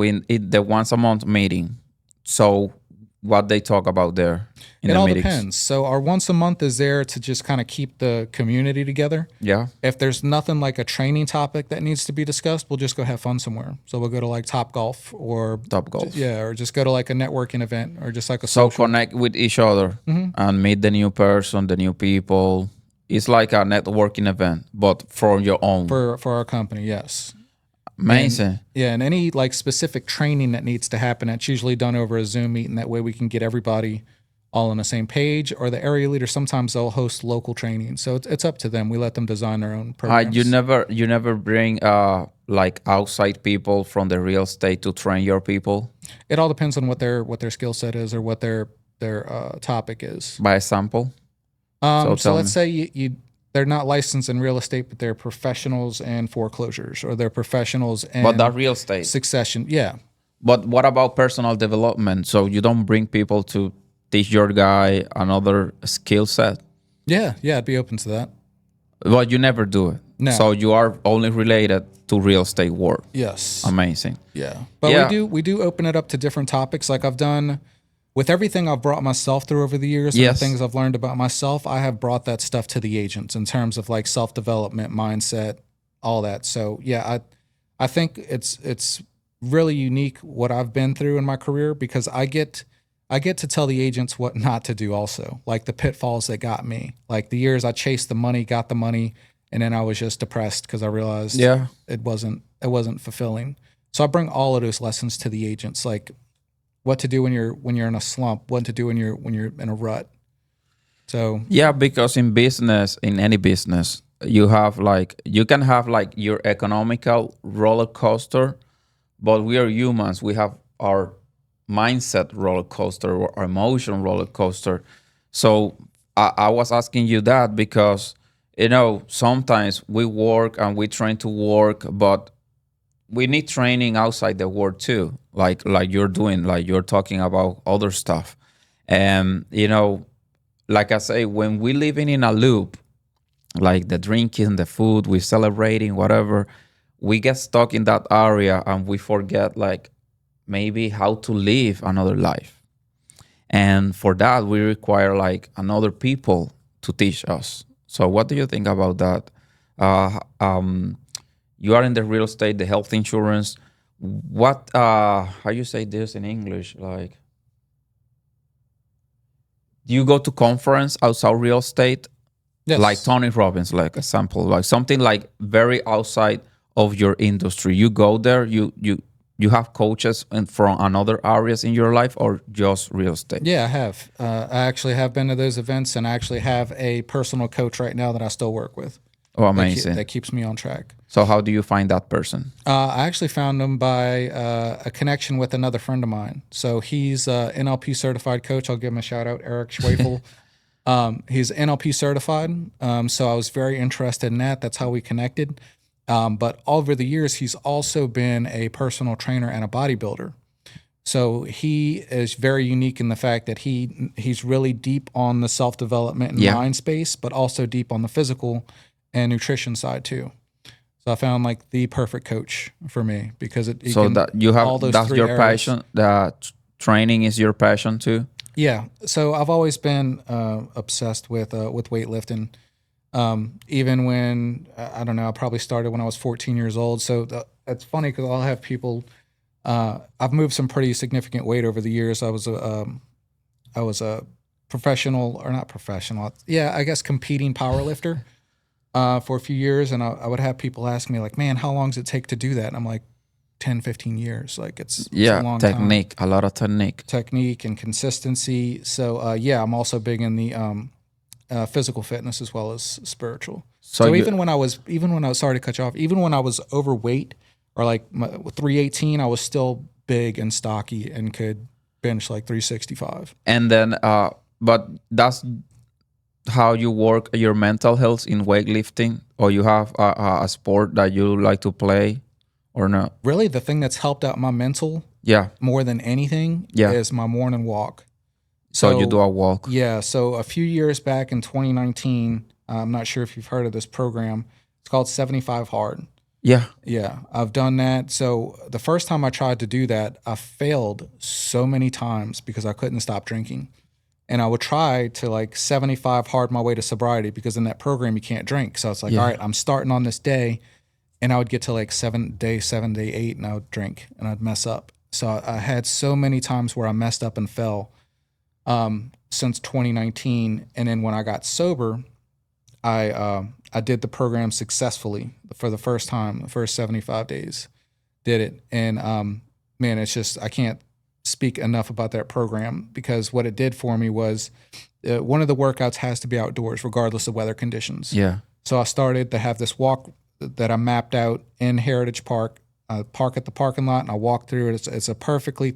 in the once a month meeting, so what they talk about there in It the all meetings? depends. So our once a month is there to just kind of keep the community together. Yeah. If there's nothing like a training topic that needs to be discussed, we'll just go have fun somewhere. So we'll go to like Top Golf or Top golf. yeah, or just go to like a networking event or just like a So social. connect with each other and meet the new person, the new people. It's like a networking event, but from your own. For our company, yes. Amazing. Yeah, and any like specific training that needs to happen, it's usually done over a Zoom meeting. That way we can get everybody all on the same page. Or the area leader, sometimes they'll host local training. So it's up to them. We let them design their own programs. You never bring like outside people from the real estate to train your people. It all depends on what their skill set is or what their topic is. By example. So tell let's me. say they're not licensed in real estate, but they're professionals in foreclosures or they're professionals in But that real estate. succession. Yeah, But what about personal development? So you don't bring people to teach your guy another skill set, yeah, I'd be open to that. but you never do it. No. So you are only related to real estate work. Yes. Amazing. Yeah. But Yeah. we do open it up to different topics. Like I've done with everything I've brought myself through over the years and Yes. the things I've learned about myself, I have brought that stuff to the agents in terms of like self-development, mindset, all that. So yeah, I think it's really unique what I've been through in my career because I get to tell the agents what not to do also, like the pitfalls that got me. Like the years I chased the money, got the money, and then I was just depressed because I realized Yeah. it wasn't fulfilling. So I bring all of those lessons to the agents, like what to do when you're in a slump, what to do when you're in a rut. So Yeah, because in business, in any business, you can have like your economical roller coaster, but we are humans. We have our mindset roller coaster or our emotion roller coaster. So I was asking you that because sometimes we work and we trying to work, but we need training outside the work too, like you're doing, like you're talking about other stuff, and like I say, when we living in a loop, like the drinking, the food, we celebrating, whatever, we get stuck in that area and we forget like maybe how to live another life. And for that, we require like another people to teach us. So what do you think about that? You are in the real estate, the health insurance. What how you say this in English? Like Do you go to conference outside real estate, like Yes. Tony Robbins, like example, like something like very outside of your industry? You go there, you have coaches and from another areas in your life, or just real estate? Yeah, I have. I actually have been to those events, and I actually have a personal coach right now that I still work with. Oh, That amazing. keeps me on track. So how do you find that person? I actually found him by a connection with another friend of mine. So he's a NLP certified coach. I'll give him a shout out, Eric Schwafel. He's NLP certified. So I was very interested in that. That's how we connected. But over the years, he's also been a personal trainer and a bodybuilder. So he is very unique in the fact that he's really deep on the self development and Yeah. mind space, but also deep on the physical and nutrition side too. So I found like the perfect coach for me because he So can that you have all those that's three your areas. passion. That training is your passion too. Yeah. So I've always been obsessed with weightlifting. Even when I don't know, I probably started when I was 14 years old. So it's funny because I'll have people. I've moved some pretty significant weight over the years. I was a professional or not professional. Yeah, I guess competing power lifter for a few years, and I would have people ask me like, "Man, how long does it take to do that?" And I'm like, 10, 15 years. Like it's a Yeah, long time. technique, a lot of technique. Technique and consistency. So yeah, I'm also big in the physical fitness as well as spiritual. So So you even when I was sorry to cut you off, even when I was overweight or like 318, I was still big and stocky and could bench like 365. and then but that's how you work your mental health in weightlifting, or you have a sport that you like to play or not? Really, the thing that's helped out my mental Yeah, more than anything yeah. is my morning walk. So you do So a walk. yeah, so a few years back in 2019, I'm not sure if you've heard of this program. It's called 75 Hard. Yeah. Yeah, I've done that. So the first time I tried to do that, I failed so many times because I couldn't stop drinking. And I would try to like 75 hard my way to sobriety because in that program you can't drink. So it's like, all Yeah. right, I'm starting on this day, and I would get to like day 7, day 8, and I would drink and I'd mess up. So I had so many times where I messed up and fell since 2019. And then when I got sober, I did the program successfully for the first time, the first 75 days, did it. And man, it's just, I can't speak enough about that program because what it did for me was one of the workouts has to be outdoors regardless of weather conditions. Yeah. So I started to have this walk that I mapped out in Heritage Park. I park at the parking lot and I walk through it. It's a perfectly,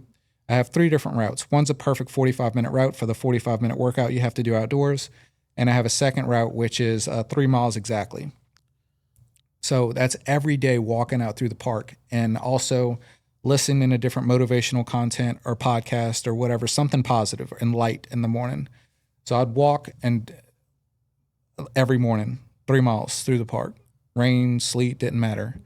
I have 3 different routes. One's a perfect 45-minute route for the 45-minute workout you have to do outdoors. And I have a second route, which is 3 miles exactly. So that's every day walking out through the park and also listening to different motivational content or podcast or whatever, something positive and light in the morning. So I'd walk and every morning, 3 miles through the park, rain, sleet, didn't matter.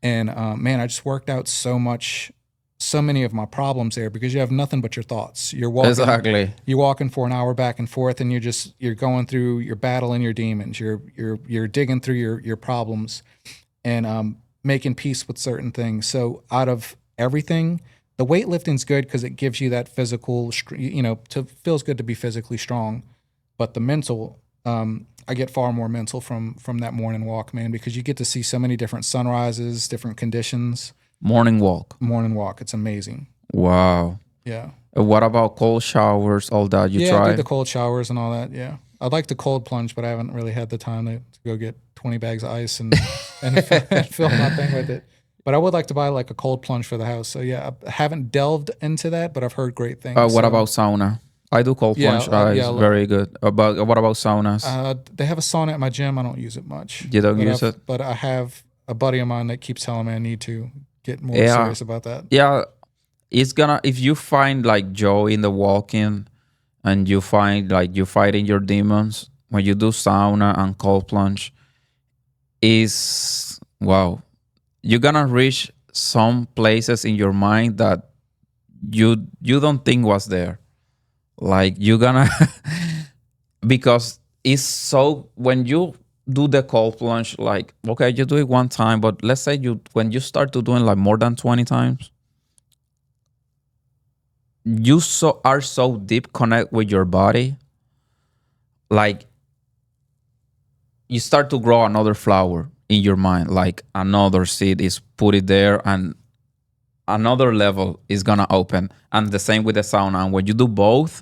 And man, I just worked out so many of my problems there because you have nothing but your thoughts. Exactly. You're walking for an hour back and forth, and you're going through, you're battling your demons. You're digging through your problems, and making peace with certain things. So out of everything, the weightlifting's good because it gives you that physical, feels good to be physically strong. But the mental, I get far more mental from that morning walk, man, because you get to see so many different sunrises, different conditions. Morning walk. Morning walk, it's amazing. Wow. Yeah. What about cold showers, all that? You Yeah, I do try? the cold showers and all that. Yeah, I'd like to cold plunge, but I haven't really had the time to go get 20 bags of ice and fill my thing with it. But I would like to buy like a cold plunge for the house. So yeah, I haven't delved into that, but I've heard great things. What So about sauna? I do cold yeah, plunge. It's very good. But what about saunas? they have a sauna at my gym. I don't use it much. You don't use it? But I have a buddy of mine that keeps telling me I need to get more Yeah. serious about that. Yeah. It's gonna, if you find like joy in the walking and you find like you fighting your demons when you do sauna and cold plunge, is wow. You're gonna reach some places in your mind that you don't think was there. Like you're gonna because it's so, when you do the cold plunge, like okay, you do it one time, but let's say you, when you start to doing like more than 20 times, you are so deep connect with your body like you start to grow another flower in your mind, like another seed is put it there, and another level is gonna open. And the same with the sauna. And when you do both,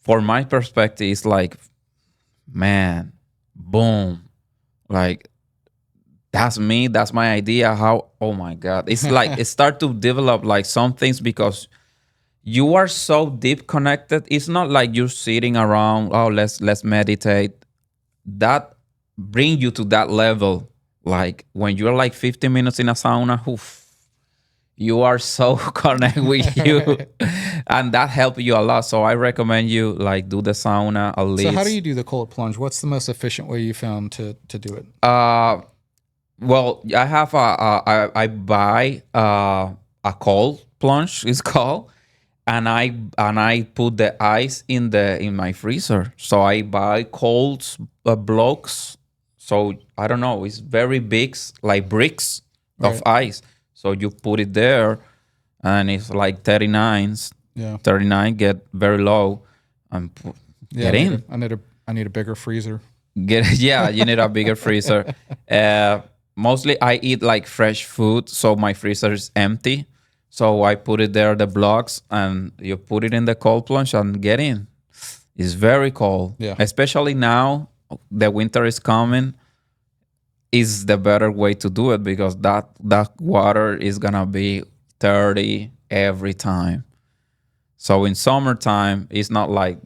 for my perspective, it's like, man, boom, like that's me, that's my idea. How, oh my god, it's like it start to develop like some things because you are so deep connected. It's not like you're sitting around, oh, let's meditate. That bring you to that level. Like when you're like 15 minutes in a sauna, oof, you are so connect with you, Right. and that help you a lot. So I recommend you like do the sauna at So how do least. you do the cold plunge? What's the most efficient way you found to do it? uh well, I have I buy a cold plunge, it's called, and I put the ice in my freezer. So I buy cold blocks. So I don't know, it's very big, like bricks of Right. ice. So you put it there, and it's like 39s, Yeah. 39 get very low, and Yeah. get in. I need a bigger freezer. Get yeah, you need a bigger freezer. Uh, Mostly I eat like fresh food, so my freezer is empty. So I put it there, the blocks, and you put it in the cold plunge and get in. It's very cold, Yeah. especially now the winter is coming. Is the better way to do it because that water is gonna be 30 every time. So in summertime, it's not like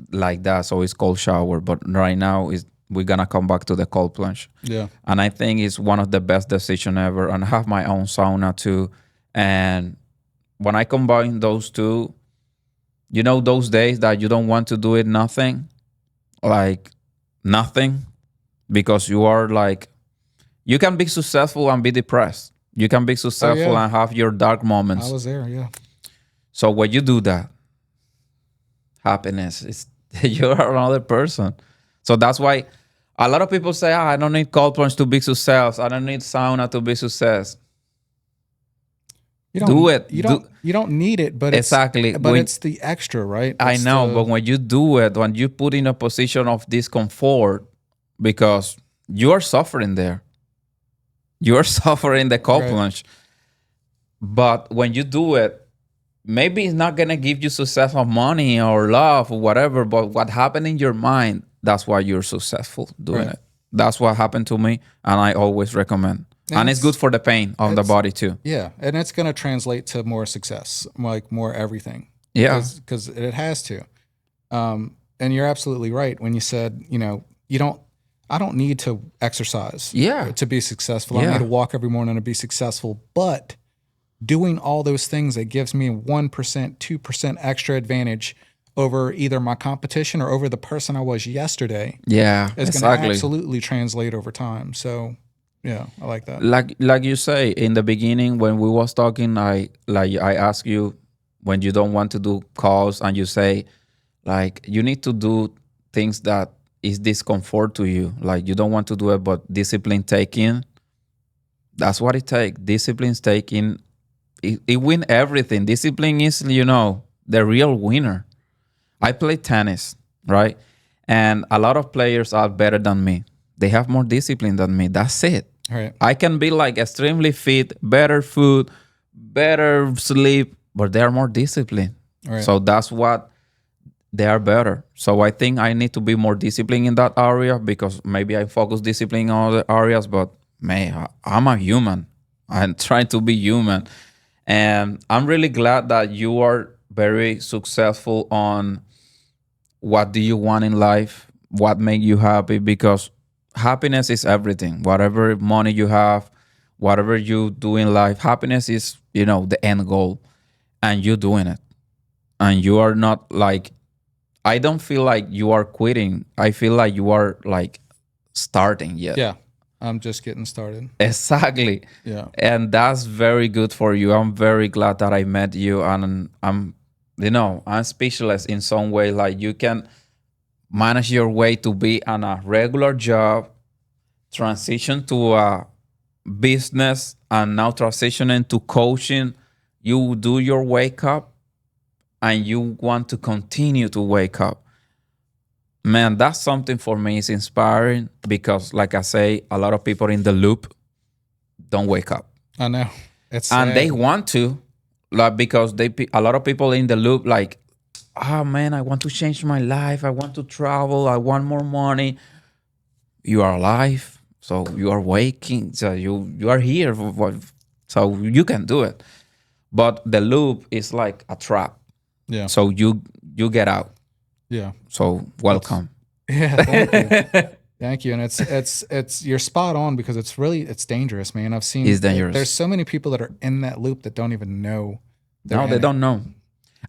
that. So it's cold shower. But right now, is we're gonna come back to the cold plunge, Yeah. and I think it's one of the best decision ever. And I have my own sauna too. And when I combine those two, those days that you don't want to do it, nothing, like nothing, because you are like you can be successful and be depressed. You can be Oh successful yeah. and have your dark I moments. was there. Yeah. So when you do that, happiness is you're another person. So that's why a lot of people say, I don't need cold plunge to be success. I don't need sauna to be success. Do it. You don't need it, but Exactly. it's the extra, right? I It's know, but the when you do it, when you put in a position of discomfort, because you are suffering there, you are suffering the cold right. plunge. But when you do it, maybe it's not gonna give you success or money or love or whatever, but what happened in your mind, that's why you're successful doing Right. it. That's what happened to me, and I always recommend. And And it's good for the pain of the it's body too. yeah, and it's going to translate to more success, like more everything, Yeah. because it has to. And you're absolutely right when you said, you don't. I don't need to exercise Yeah. to be successful. I don't need Yeah. to walk every morning to be successful, but doing all those things that gives me 1%, 2% extra advantage over either my competition or over the person I was yesterday Yeah. is going to Exactly. absolutely translate over time. So, yeah, I like that. Like you say in the beginning when we was talking, I asked you when you don't want to do calls, and you say like you need to do things that is discomfort to you, like you don't want to do it, but discipline taking, that's what it takes. Discipline's taking, it win everything. Discipline is, the real winner. I play tennis, right? And a lot of players are better than me. They have more discipline than me. That's it. All right. I can be like extremely fit, better food, better sleep, but they are more disciplined. All right. So that's what they are better. So I think I need to be more disciplined in that area because maybe I focus discipline on other areas, but man, I'm a human. I'm trying to be human. And I'm really glad that you are very successful on what do you want in life, what make you happy, because happiness is everything. Whatever money you have, whatever you do in life, happiness is, the end goal, and you doing it. And you are not like, I don't feel like you are quitting. I feel like you are like starting yet. Yeah. I'm just getting started. Exactly. Yeah. And that's very good for you. I'm very glad that I met you, and I'm speechless in some way. Like you can manage your way to be on a regular job, transition to a business, and now transitioning to coaching. You do your wake up, and you want to continue to wake up. Man, that's something for me is inspiring because, like I say, a lot of people in the loop don't wake up, I know. It's and they sad. want to, like because a lot of people in the loop like, oh man, I want to change my life, I want to travel, I want more money. You are alive, so you are waking, so you are here, so you can do it. But the loop is like a trap, Yeah. so you get out. Yeah. So It's welcome. yeah, thank you. Thank you. And it's you're spot on because it's dangerous, man. I've It's seen there's dangerous. so many people that are in that loop that don't even know they're No, they in it. don't know.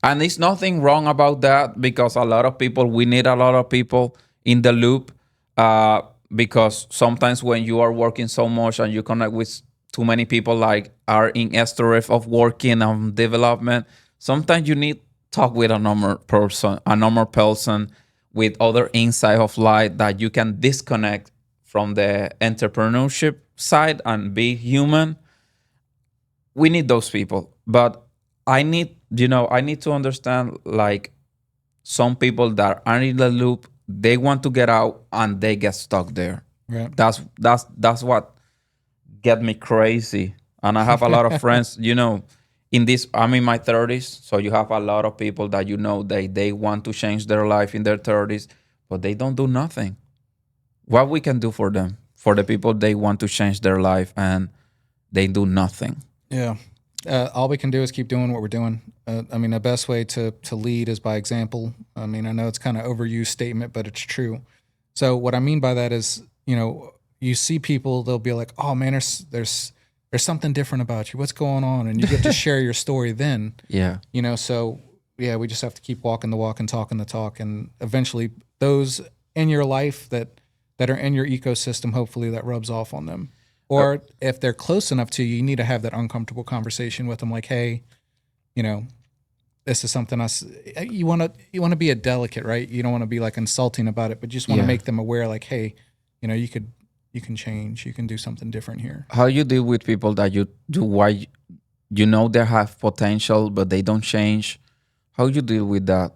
And it's nothing wrong about that because a lot of people, we need a lot of people in the loop. Uh, because sometimes when you are working so much and you connect with too many people, like are in STRF of working on development, sometimes you need talk with a normal person with other insight of life that you can disconnect from the entrepreneurship side and be human. We need those people, but I need to understand, like, some people that are in the loop, they want to get out and they get stuck there. Right. That's what get me crazy. And I have a lot of friends, in this, I'm in my 30s, so you have a lot of people that, they want to change their life in their 30s, but they don't do nothing. What we can do for them, for the people they want to change their life and they do nothing. Yeah. All we can do is keep doing what we're doing. I mean, the best way to lead is by example. I mean, I know it's kind of overused statement, but it's true. So what I mean by that is, you see people, they'll be like, "Oh man, there's something different about you. What's going on?" And you get to share your story then. Yeah. So yeah, we just have to keep walking the walk and talking the talk, and eventually those in your life that are in your ecosystem, hopefully that rubs off on them. Or if they're close enough to you, you need to have that uncomfortable conversation with them, like, hey, you know, this is something you want to be a delicate, right? You don't want to be like insulting about it, but you just want to Yeah. make them aware, like, hey, you can change, you can do something different here. How you deal with people that you do why they have potential but they don't change? How you deal with that?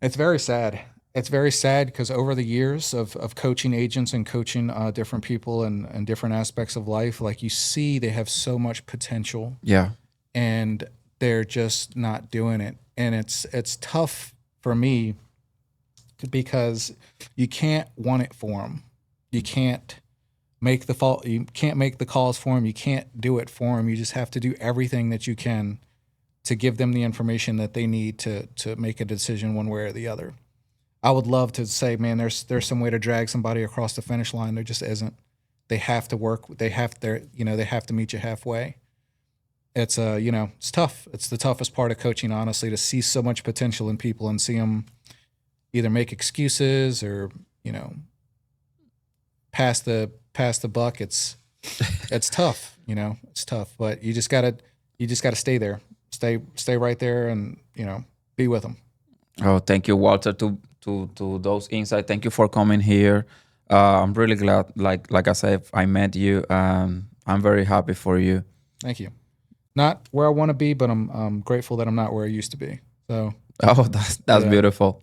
It's very sad. It's very sad because over the years of coaching agents and coaching different people and different aspects of life, like you see, they have so much potential Yeah. and they're just not doing it. And it's tough for me because you can't want it for them. You can't you can't make the calls for them. You can't do it for them. You just have to do everything that you can to give them the information that they need to make a decision one way or the other. I would love to say, man, there's some way to drag somebody across the finish line. There just isn't. They have to work. They have to meet you halfway. It's it's tough. It's the toughest part of coaching, honestly, to see so much potential in people and see them either make excuses or pass the buck. It's tough. It's tough. But you just gotta stay there. Stay right there, and be with them. Oh, thank you, Walter, to those insights. Thank you for coming here. I'm really glad, like I said, I met you, and I'm very happy for you. Thank you. Not where I want to be, but I'm grateful that I'm not where I used to be. So Oh, that's yeah. beautiful.